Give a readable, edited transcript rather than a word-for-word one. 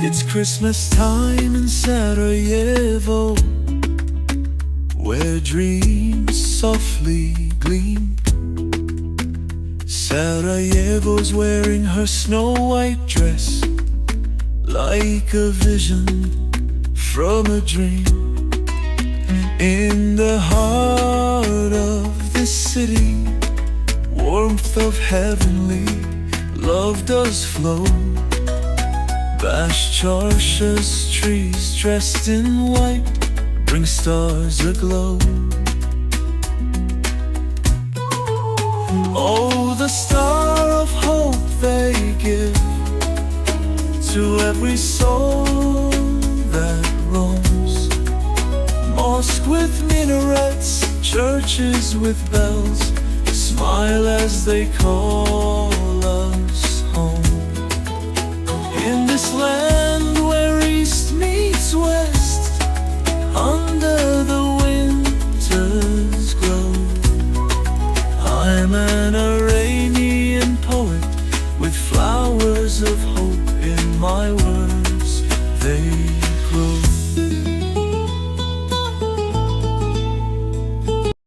It's Christmas time in Sarajevo, where dreams softly gleam. Sarajevo's wearing her snow-white dress, like a vision from a dream. In the heart of this city, warmth of heavenly love does flow. Vast Charshas trees dressed in white bring stars aglow. Oh, the star of hope they give to every soul that roams. Mosque with minarets, churches with bells, smile as they call us home. In this land where east meets west, under the winter's glow, I'm an Iranian poet with flowers of hope in my words, they grow.